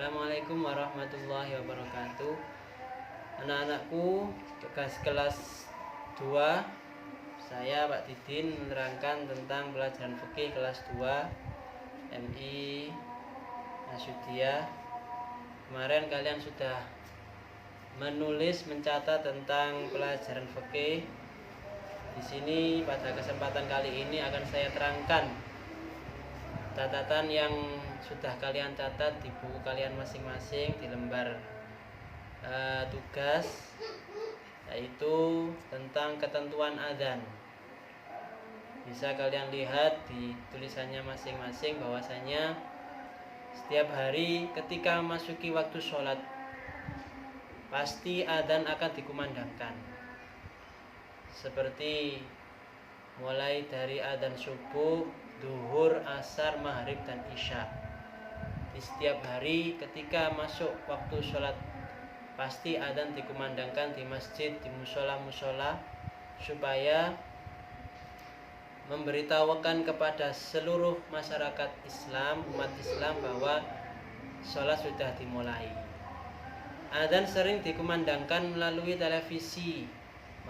Assalamualaikum warahmatullahi wabarakatuh. Anak-anakku, tugas kelas 2, saya Pak Didin menerangkan tentang pelajaran fikih kelas 2 MI Nasudia. Kemarin kalian sudah menulis, mencatat tentang pelajaran fikih. Di sini pada kesempatan kali ini akan saya terangkan catatan yang sudah kalian catat di buku kalian masing-masing di lembar tugas, yaitu tentang ketentuan adzan. Bisa kalian lihat di tulisannya masing-masing bahwasanya setiap hari ketika memasuki waktu sholat pasti adzan akan dikumandangkan, seperti mulai dari adzan subuh, duhur, asar, maghrib, dan isya. Di setiap hari ketika masuk waktu sholat pasti adzan dikumandangkan di masjid, di musola-musola, supaya memberitahukan kepada seluruh masyarakat Islam, umat Islam, bahwa sholat sudah dimulai. Adzan sering dikumandangkan melalui televisi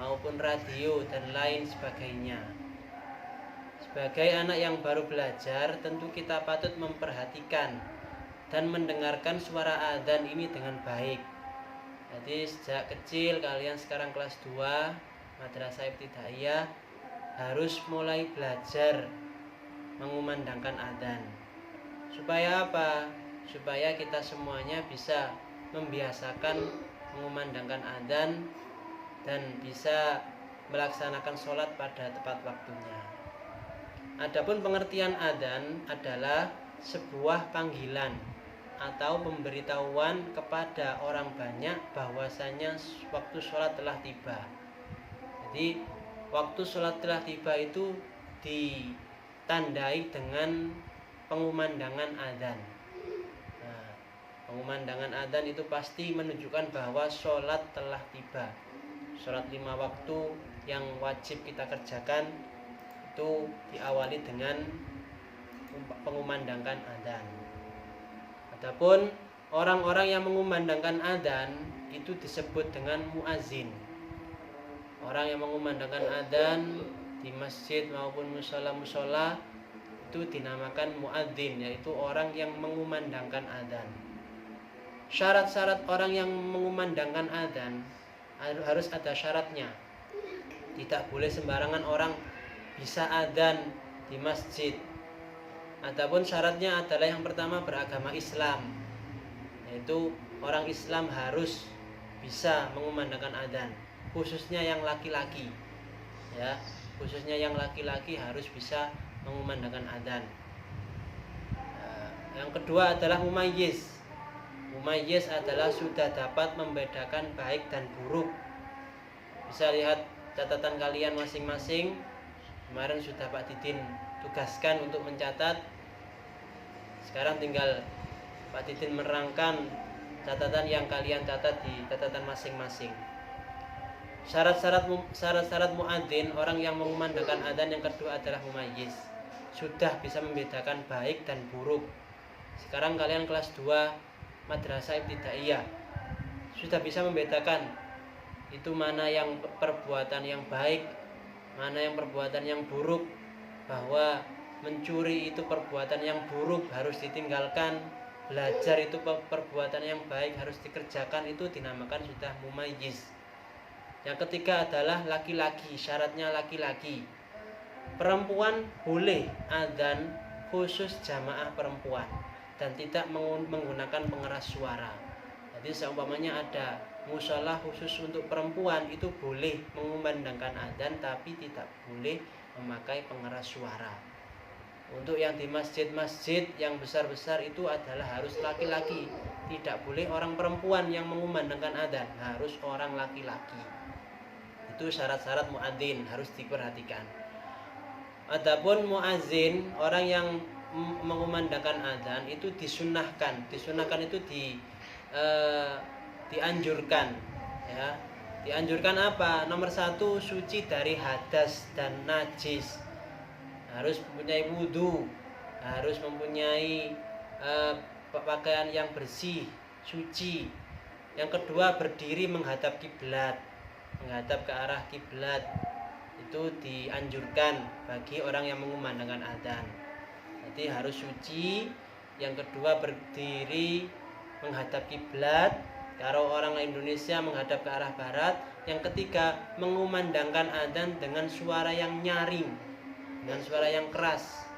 maupun radio dan lain sebagainya. Sebagai anak yang baru belajar, tentu kita patut memperhatikan dan mendengarkan suara adzan ini dengan baik. Jadi sejak kecil, kalian sekarang kelas 2 Madrasah Ibtidaiyah harus mulai belajar mengumandangkan adzan. Supaya apa? Supaya kita semuanya bisa membiasakan mengumandangkan adzan dan bisa melaksanakan sholat pada tepat waktunya. Adapun pengertian adzan adalah sebuah panggilan atau pemberitahuan kepada orang banyak bahwasanya waktu sholat telah tiba. Jadi waktu sholat telah tiba itu ditandai dengan pengumandanggan adzan. Nah, pengumandanggan adzan itu pasti menunjukkan bahwa sholat telah tiba. Sholat 5 waktu yang wajib kita kerjakan itu diawali dengan pengumandangkan adzan. Adapun orang-orang yang mengumandangkan adzan itu disebut dengan muazin. Orang yang mengumandangkan adzan di masjid maupun musola-musola itu dinamakan muadzin, yaitu orang yang mengumandangkan adzan. Syarat-syarat orang yang mengumandangkan adzan harus ada syaratnya. Tidak boleh sembarangan orang bisa adzan di masjid. Adapun syaratnya adalah yang pertama beragama Islam, yaitu orang Islam harus bisa mengumandangkan adzan, khususnya yang laki-laki. Ya, khususnya yang laki-laki harus bisa mengumandangkan adzan. Yang kedua adalah mumayyiz. Mumayyiz adalah sudah dapat membedakan baik dan buruk. Bisa lihat catatan kalian masing-masing. Kemarin sudah Pak Didin tugaskan untuk mencatat. Sekarang tinggal Pak Didin menerangkan catatan yang kalian catat di catatan masing-masing. Syarat-syarat muadzin, orang yang mengumandangkan adzan, yang kedua adalah mumayyiz. Sudah bisa membedakan baik dan buruk. Sekarang kalian kelas 2 Madrasah Ibtidaiyah sudah bisa membedakan itu mana yang perbuatan yang baik, mana yang perbuatan yang buruk, bahwa mencuri itu perbuatan yang buruk harus ditinggalkan, belajar itu perbuatan yang baik harus dikerjakan, itu dinamakan sudah mumayyiz. Yang ketiga adalah laki-laki, syaratnya laki-laki. Perempuan boleh adzan khusus jamaah perempuan dan tidak menggunakan pengeras suara. Jadi seumpamanya ada musola khusus untuk perempuan, itu boleh mengumandangkan adzan tapi tidak boleh memakai pengeras suara. Untuk yang di masjid-masjid yang besar-besar itu adalah harus laki-laki, tidak boleh orang perempuan yang mengumandangkan adzan, harus orang laki-laki. Itu syarat-syarat muadzin, harus diperhatikan. Adapun muazin, orang yang mengumandangkan adzan itu disunnahkan. Disunnahkan itu dianjurkan, ya. Dianjurkan apa? Nomor 1, suci dari hadas dan najis. Harus mempunyai wudu, harus mempunyai pakaian yang bersih, suci. Yang kedua, berdiri menghadap kiblat, menghadap ke arah kiblat. Itu dianjurkan bagi orang yang mengumandangkan adzan. Jadi harus suci. Yang kedua, berdiri menghadap kiblat. Kalau orang Indonesia menghadap ke arah barat. Yang ketiga, mengumandangkan adzan dengan suara yang nyaring, dengan suara yang keras,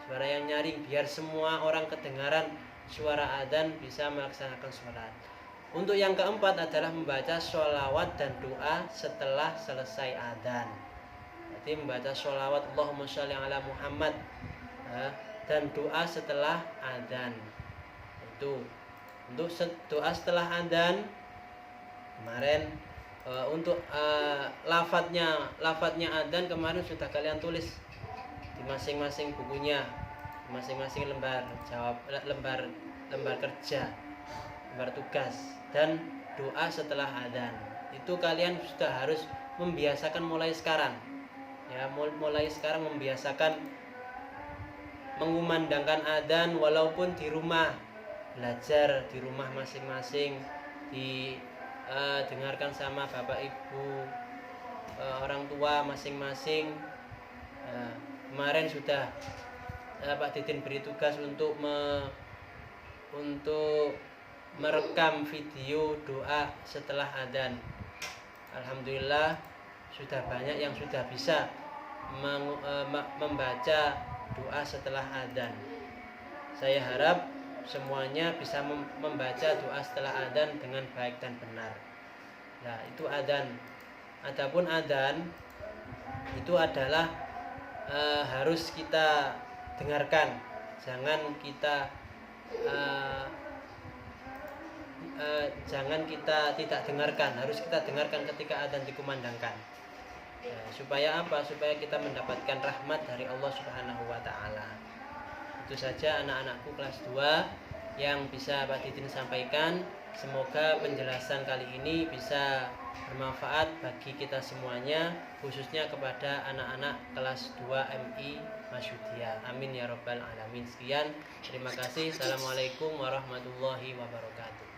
suara yang nyaring, biar semua orang kedengaran suara adzan bisa melaksanakan sholat. Untuk yang keempat adalah membaca sholawat dan doa setelah selesai adzan. Jadi membaca sholawat Allahumma sholli ala Muhammad dan doa setelah adzan. Itu untuk doa setelah adzan. Kemarin untuk lafadznya adzan kemarin sudah kalian tulis di masing-masing bukunya, masing-masing lembar kerja, lembar tugas. Dan doa setelah adzan itu kalian sudah harus membiasakan mulai sekarang, ya, mulai sekarang membiasakan mengumandangkan adzan walaupun di rumah, belajar di rumah masing-masing, dengarkan sama bapak ibu, orang tua masing-masing. Kemarin sudah Pak Didin beri tugas untuk merekam video doa setelah adzan. Alhamdulillah sudah banyak yang sudah bisa membaca doa setelah adzan. Saya harap semuanya bisa membaca doa setelah adzan dengan baik dan benar. Nah, itu adzan. Adapun adzan itu adalah harus kita dengarkan, jangan kita tidak dengarkan, harus kita dengarkan ketika adzan dikumandangkan. Supaya apa? Supaya kita mendapatkan rahmat dari Allah Subhanahu wa taala. Itu saja anak-anakku kelas 2 yang bisa Pak Didin sampaikan. Semoga penjelasan kali ini bisa bermanfaat bagi kita semuanya, khususnya kepada anak-anak kelas 2 MI Masyudiyah. Amin ya rabbal alamin. Sekian, terima kasih. Assalamualaikum warahmatullahi wabarakatuh.